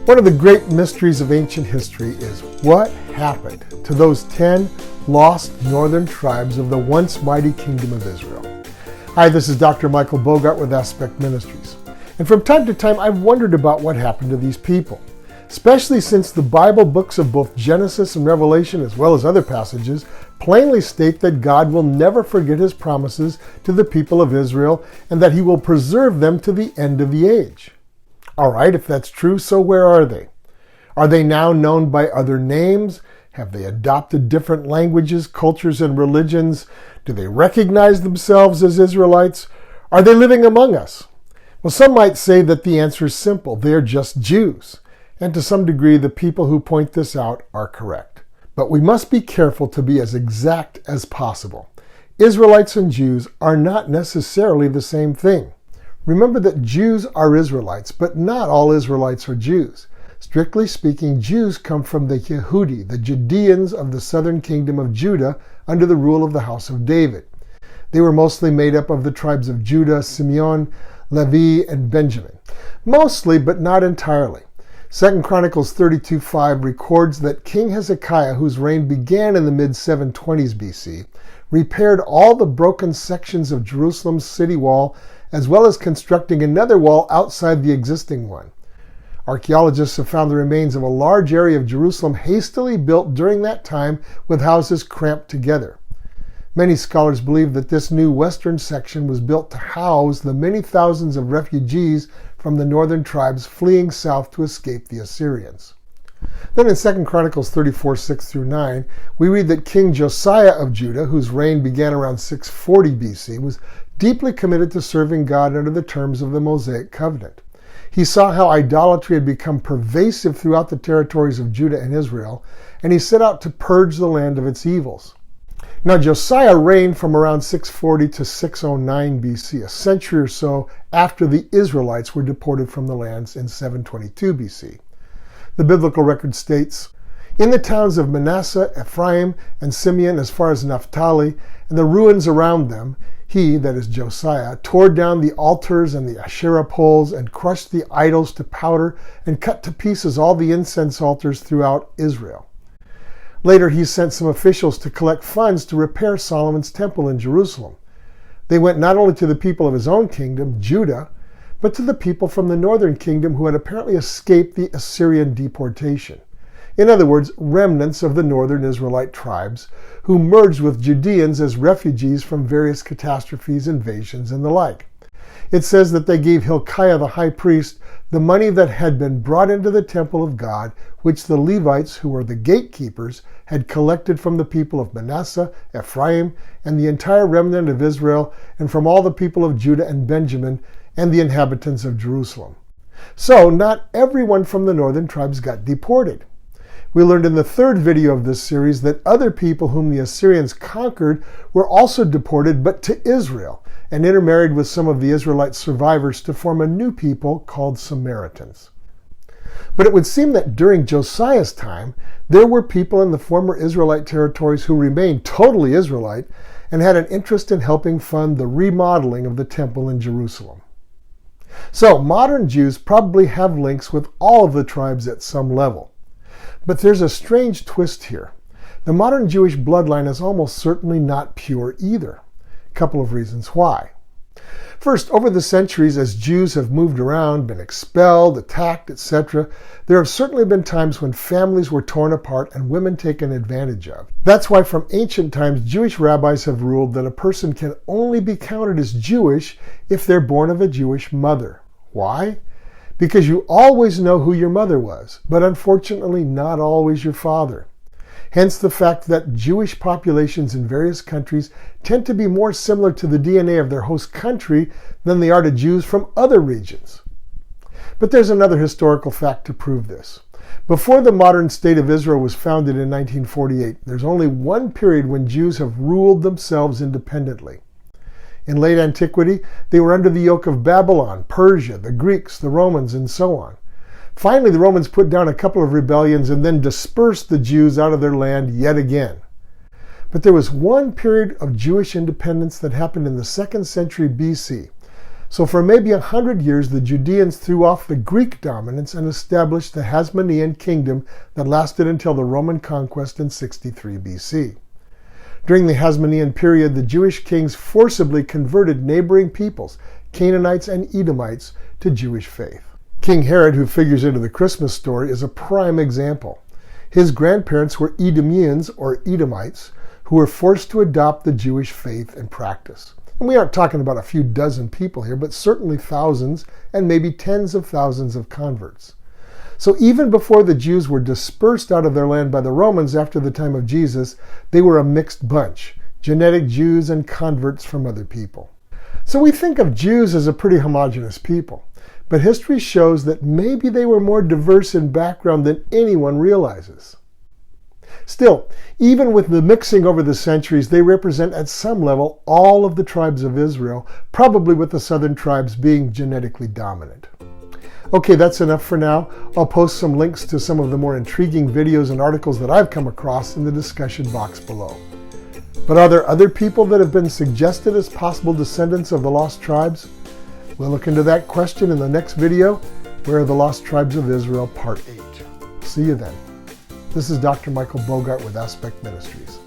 One of the great mysteries of ancient history is what happened to those 10 lost northern tribes of the once mighty kingdom of Israel. Hi, this is Dr. Michael Bogart with Aspect Ministries. And from time to time, I've wondered about what happened to these people, especially since the Bible books of both Genesis and Revelation, as well as other passages, plainly state that God will never forget his promises to the people of Israel and that he will preserve them to the end of the age. All right, if that's true, so where are they? Are they now known by other names? Have they adopted different languages, cultures, and religions? Do they recognize themselves as Israelites? Are they living among us? Well, some might say that the answer is simple. They are just Jews. And to some degree, the people who point this out are correct. But we must be careful to be as exact as possible. Israelites and Jews are not necessarily the same thing. Remember that Jews are Israelites, but not all Israelites are Jews. Strictly speaking, Jews come from the Yehudi, the Judeans of the southern kingdom of Judah, under the rule of the house of David. They were mostly made up of the tribes of Judah, Simeon, Levi, and Benjamin. Mostly, but not entirely. 2 Chronicles 32:5 records that King Hezekiah, whose reign began in the mid-720s BC, repaired all the broken sections of Jerusalem's city wall, as well as constructing another wall outside the existing one. Archaeologists have found the remains of a large area of Jerusalem hastily built during that time with houses cramped together. Many scholars believe that this new western section was built to house the many thousands of refugees from the northern tribes fleeing south to escape the Assyrians. Then in 2 Chronicles 34:6-9, we read that King Josiah of Judah, whose reign began around 640 BC, was deeply committed to serving God under the terms of the Mosaic covenant. He saw how idolatry had become pervasive throughout the territories of Judah and Israel, and he set out to purge the land of its evils. Now, Josiah reigned from around 640 to 609 BC, a century or so after the Israelites were deported from the lands in 722 BC. The biblical record states, "In the towns of Manasseh, Ephraim, and Simeon as far as Naphtali, and the ruins around them, he," that is Josiah, "tore down the altars and the Asherah poles and crushed the idols to powder and cut to pieces all the incense altars throughout Israel." Later, he sent some officials to collect funds to repair Solomon's temple in Jerusalem. They went not only to the people of his own kingdom, Judah, but to the people from the northern kingdom who had apparently escaped the Assyrian deportation. In other words, remnants of the northern Israelite tribes who merged with Judeans as refugees from various catastrophes, invasions, and the like. It says that they gave Hilkiah the high priest the money that had been brought into the temple of God, which the Levites, who were the gatekeepers, had collected from the people of Manasseh, Ephraim, and the entire remnant of Israel, and from all the people of Judah and Benjamin, and the inhabitants of Jerusalem. So, not everyone from the northern tribes got deported. We learned in the third video of this series that other people whom the Assyrians conquered were also deported, but to Israel, and intermarried with some of the Israelite survivors to form a new people called Samaritans. But it would seem that during Josiah's time, there were people in the former Israelite territories who remained totally Israelite and had an interest in helping fund the remodeling of the temple in Jerusalem. So, modern Jews probably have links with all of the tribes at some level. But there's a strange twist here. The modern Jewish bloodline is almost certainly not pure either. A couple of reasons why. First, over the centuries, as Jews have moved around, been expelled, attacked, etc., there have certainly been times when families were torn apart and women taken advantage of. That's why from ancient times, Jewish rabbis have ruled that a person can only be counted as Jewish if they're born of a Jewish mother. Why? Because you always know who your mother was, but unfortunately not always your father. Hence the fact that Jewish populations in various countries tend to be more similar to the DNA of their host country than they are to Jews from other regions. But there's another historical fact to prove this. Before the modern state of Israel was founded in 1948, there's only one period when Jews have ruled themselves independently. In late antiquity, they were under the yoke of Babylon, Persia, the Greeks, the Romans, and so on. Finally, the Romans put down a couple of rebellions and then dispersed the Jews out of their land yet again. But there was one period of Jewish independence that happened in the 2nd century BC. So for maybe 100 years, the Judeans threw off the Greek dominance and established the Hasmonean kingdom that lasted until the Roman conquest in 63 BC. During the Hasmonean period, the Jewish kings forcibly converted neighboring peoples, Canaanites and Edomites, to Jewish faith. King Herod, who figures into the Christmas story, is a prime example. His grandparents were Edomians, or Edomites, who were forced to adopt the Jewish faith and practice. And we aren't talking about a few dozen people here, but certainly thousands and maybe tens of thousands of converts. So even before the Jews were dispersed out of their land by the Romans after the time of Jesus, they were a mixed bunch, genetic Jews and converts from other people. So we think of Jews as a pretty homogeneous people, but history shows that maybe they were more diverse in background than anyone realizes. Still, even with the mixing over the centuries, they represent at some level all of the tribes of Israel, probably with the southern tribes being genetically dominant. Okay, that's enough for now. I'll post some links to some of the more intriguing videos and articles that I've come across in the discussion box below. But are there other people that have been suggested as possible descendants of the lost tribes? We'll look into that question in the next video, Where Are the Lost Tribes of Israel, Part 8. See you then. This is Dr. Michael Bogart with Aspect Ministries.